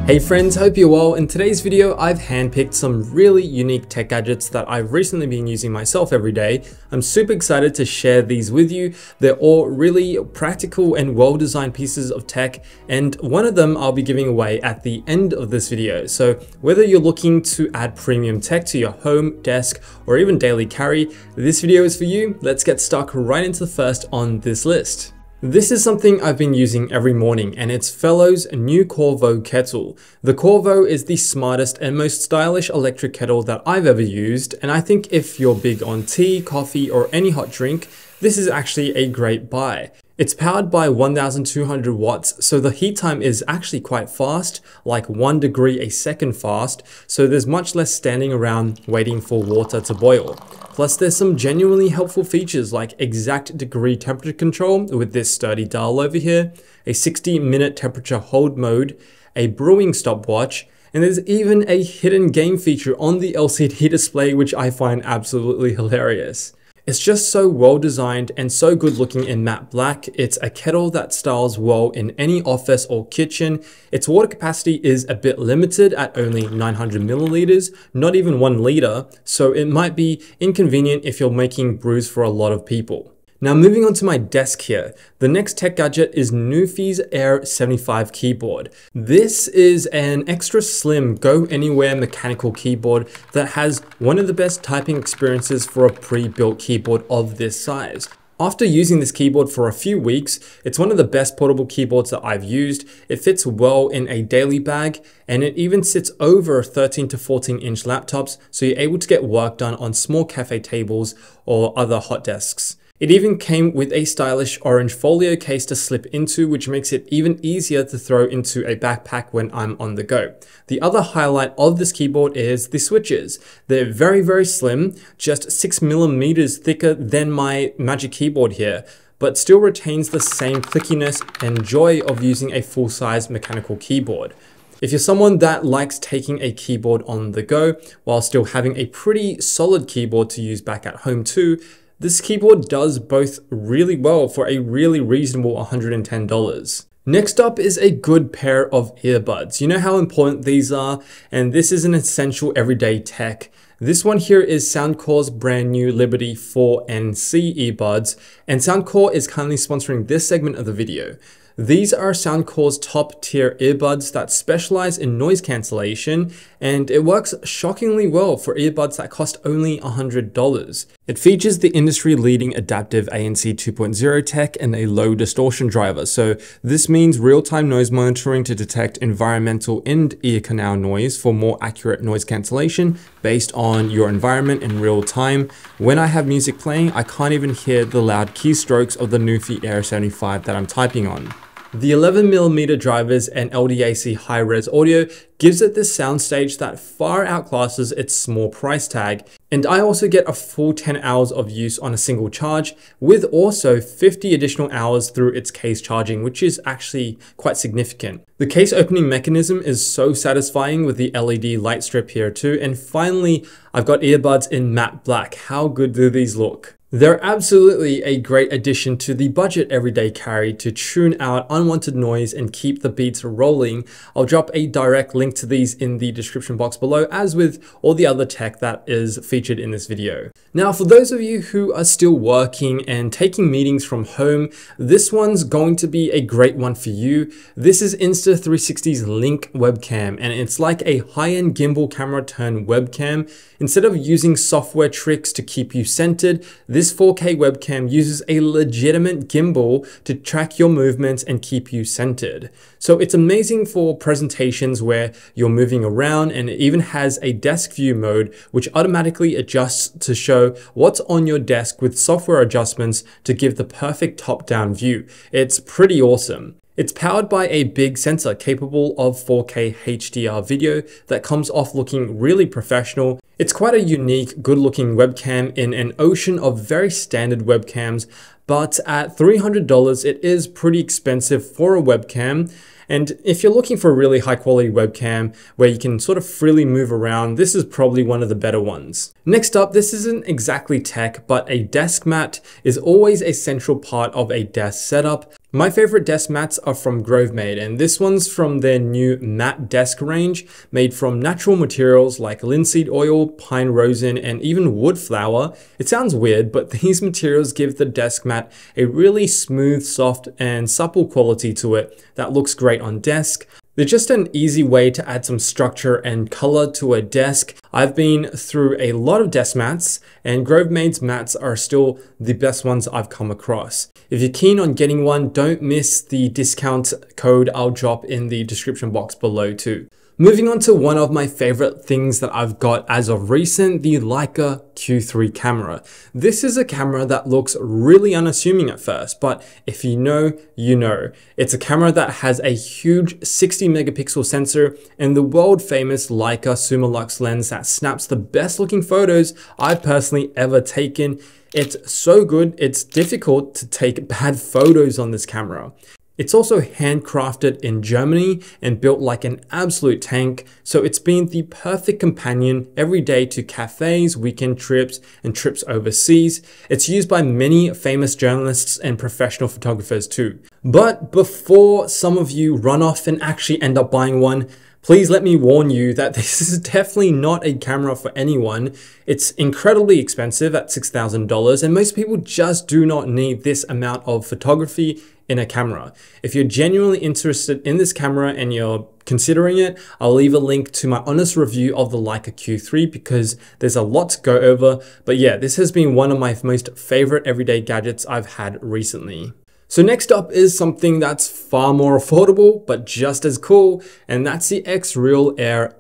Hey friends, hope you're well. In today's video, I've handpicked some really unique tech gadgets that I've recently been using myself every day. I'm super excited to share these with you. They're all really practical and well-designed pieces of tech, and one of them I'll be giving away at the end of this video. So whether you're looking to add premium tech to your home, desk, or even daily carry, this video is for you. Let's get stuck right into the first on this list. This is something I've been using every morning, and it's Fellows' new Corvo Kettle. The Corvo is the smartest and most stylish electric kettle that I've ever used, and I think if you're big on tea, coffee, or any hot drink, this is actually a great buy. It's powered by 1200 watts, so the heat time is actually quite fast, like 1 degree a second fast, so there's much less standing around waiting for water to boil. Plus there's some genuinely helpful features like exact degree temperature control with this sturdy dial over here, a 60-minute temperature hold mode, a brewing stopwatch, and there's even a hidden game feature on the LCD display which I find absolutely hilarious. It's just so well designed and so good looking in matte black. It's a kettle that styles well in any office or kitchen. Its water capacity is a bit limited at only 900 milliliters, not even 1 liter, so it might be inconvenient if you're making brews for a lot of people. Now moving on to my desk here, the next tech gadget is Newfie's Air75 Keyboard. This is an extra slim go anywhere mechanical keyboard that has one of the best typing experiences for a pre-built keyboard of this size. After using this keyboard for a few weeks, it's one of the best portable keyboards that I've used. It fits well in a daily bag, and it even sits over 13 to 14 inch laptops, so you're able to get work done on small cafe tables or other hot desks. It even came with a stylish orange folio case to slip into, which makes it even easier to throw into a backpack when I'm on the go. The other highlight of this keyboard is the switches. They're very slim, just 6 millimeters thicker than my Magic Keyboard here, but still retains the same clickiness and joy of using a full-size mechanical keyboard. If you're someone that likes taking a keyboard on the go while still having a pretty solid keyboard to use back at home too, this keyboard does both really well for a really reasonable $110. Next up is a good pair of earbuds. You know how important these are, and this is an essential everyday tech. This one here is Soundcore's brand new Liberty 4NC earbuds, and Soundcore is kindly sponsoring this segment of the video. These are Soundcore's top tier earbuds that specialize in noise cancellation, and it works shockingly well for earbuds that cost only $100. It features the industry leading adaptive ANC 2.0 tech and a low distortion driver, so this means real-time noise monitoring to detect environmental and ear canal noise for more accurate noise cancellation based on your environment in real time. When I have music playing, I can't even hear the loud keystrokes of the Newfie Air75 that I'm typing on. The 11mm drivers and LDAC high-res audio gives it this soundstage that far outclasses its small price tag, and I also get a full 10 hours of use on a single charge, with also 50 additional hours through its case charging, which is actually quite significant. The case opening mechanism is so satisfying with the LED light strip here too, and finally I've got earbuds in matte black. How good do these look? They're absolutely a great addition to the budget everyday carry to tune out unwanted noise and keep the beats rolling. I'll drop a direct link to these in the description box below, as with all the other tech that is featured in this video. Now, for those of you who are still working and taking meetings from home, this one's going to be a great one for you. This is Insta360's Link webcam, and it's like a high-end gimbal camera turned webcam. Instead of using software tricks to keep you centered, this 4K webcam uses a legitimate gimbal to track your movements and keep you centered. So it's amazing for presentations where you're moving around, and it even has a desk view mode which automatically adjusts to show what's on your desk with software adjustments to give the perfect top-down view. It's pretty awesome. It's powered by a big sensor capable of 4K HDR video that comes off looking really professional. It's quite a unique, good-looking webcam in an ocean of very standard webcams, but at $300 it is pretty expensive for a webcam. And if you're looking for a really high quality webcam where you can sort of freely move around, this is probably one of the better ones. Next up, this isn't exactly tech, but a desk mat is always a central part of a desk setup. My favorite desk mats are from Grovemade, and this one's from their new matte desk range made from natural materials like linseed oil, pine rosin, and even wood flour. It sounds weird, but these materials give the desk mat a really smooth, soft, and supple quality to it that looks great on desk. They're just an easy way to add some structure and color to a desk. I've been through a lot of desk mats, and Grovemade's mats are still the best ones I've come across. If you're keen on getting one, don't miss the discount code I'll drop in the description box below too. Moving on to one of my favorite things that I've got as of recent, the Leica Q3 camera. This is a camera that looks really unassuming at first, but if you know, you know. It's a camera that has a huge 60 megapixel sensor and the world famous Leica Summilux lens that snaps the best looking photos I've personally ever taken. It's so good, it's difficult to take bad photos on this camera. It's also handcrafted in Germany and built like an absolute tank, so it's been the perfect companion every day to cafes, weekend trips, and trips overseas. It's used by many famous journalists and professional photographers too. But before some of you run off and actually end up buying one, please let me warn you that this is definitely not a camera for anyone. It's incredibly expensive at $6,000, and most people just do not need this amount of photography in a camera. If you're genuinely interested in this camera and you're considering it, I'll leave a link to my honest review of the Leica Q3 because there's a lot to go over. But yeah, this has been one of my most favorite everyday gadgets I've had recently. So next up is something that's far more affordable, but just as cool, and that's the Xreal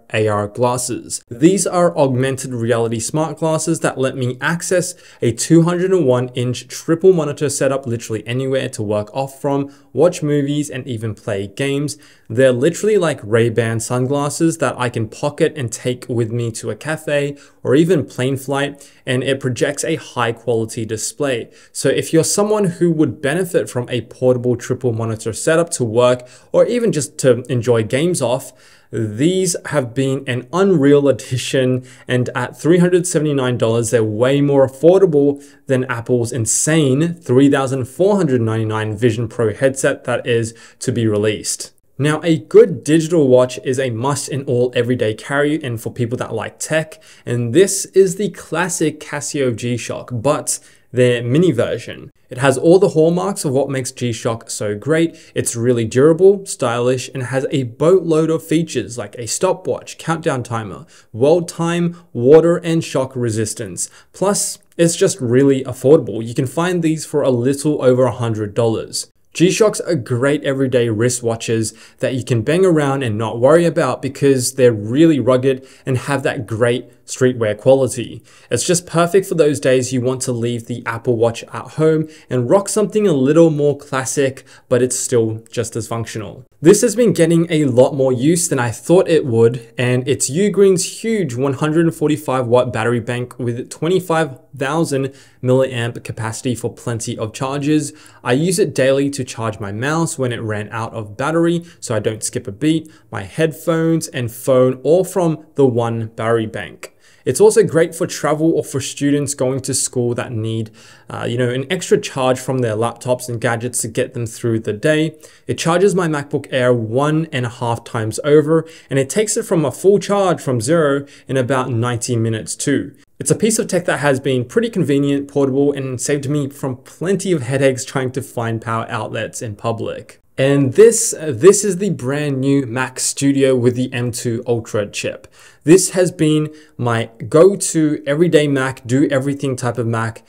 AR Glasses. These are augmented reality smart glasses that let me access a 201-inch triple monitor setup literally anywhere to work off from, watch movies, and even play games. They're literally like Ray-Ban sunglasses that I can pocket and take with me to a cafe or even plane flight, and it projects a high quality display. So if you're someone who would benefit from a portable triple monitor setup to work or even just to enjoy games off, these have been an unreal addition, and at $379, they're way more affordable than Apple's insane $3,499 Vision Pro headset that is to be released. Now, a good digital watch is a must in all everyday carry and for people that like tech, and this is the classic Casio G-Shock, but their mini version. It has all the hallmarks of what makes G-Shock so great. It's really durable, stylish, and has a boatload of features like a stopwatch, countdown timer, world time, water, and shock resistance. Plus, it's just really affordable. You can find these for a little over $100. G-Shocks are great everyday wristwatches that you can bang around and not worry about because they're really rugged and have that great streetwear quality. It's just perfect for those days you want to leave the Apple Watch at home and rock something a little more classic, but it's still just as functional. This has been getting a lot more use than I thought it would, and it's Ugreen's huge 145 watt battery bank with 25,000 milliamp capacity for plenty of charges. I use it daily to charge my mouse when it ran out of battery so I don't skip a beat, my headphones and phone, all from the one battery bank. It's also great for travel or for students going to school that need, an extra charge from their laptops and gadgets to get them through the day. It charges my MacBook Air 1.5 times over, and it takes it from a full charge from zero in about 90 minutes too. It's a piece of tech that has been pretty convenient, portable, and saved me from plenty of headaches trying to find power outlets in public. And this is the brand new Mac Studio with the M2 Ultra chip. This has been my go-to everyday Mac, do everything type of Mac,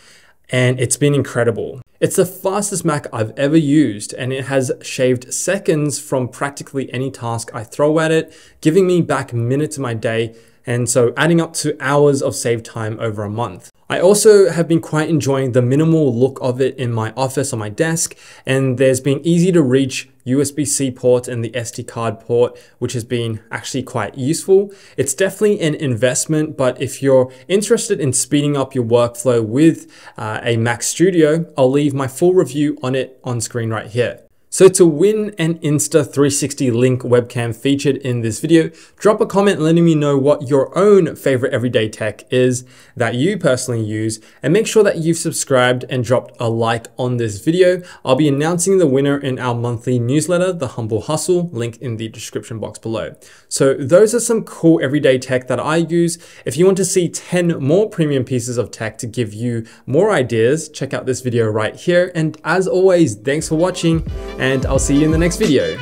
and it's been incredible. It's the fastest Mac I've ever used, and it has shaved seconds from practically any task I throw at it, giving me back minutes of my day, and so adding up to hours of saved time over a month. I also have been quite enjoying the minimal look of it in my office on my desk, and there's been easy to reach USB-C port and the SD card port, which has been actually quite useful. It's definitely an investment, but if you're interested in speeding up your workflow with a Mac Studio, I'll leave my full review on it on screen right here. So to win an Insta360 Link webcam featured in this video, drop a comment letting me know what your own favorite everyday tech is that you personally use, and make sure that you've subscribed and dropped a like on this video. I'll be announcing the winner in our monthly newsletter, The Humble Hustle, link in the description box below. So those are some cool everyday tech that I use. If you want to see 10 more premium pieces of tech to give you more ideas, check out this video right here. And as always, thanks for watching, and I'll see you in the next video.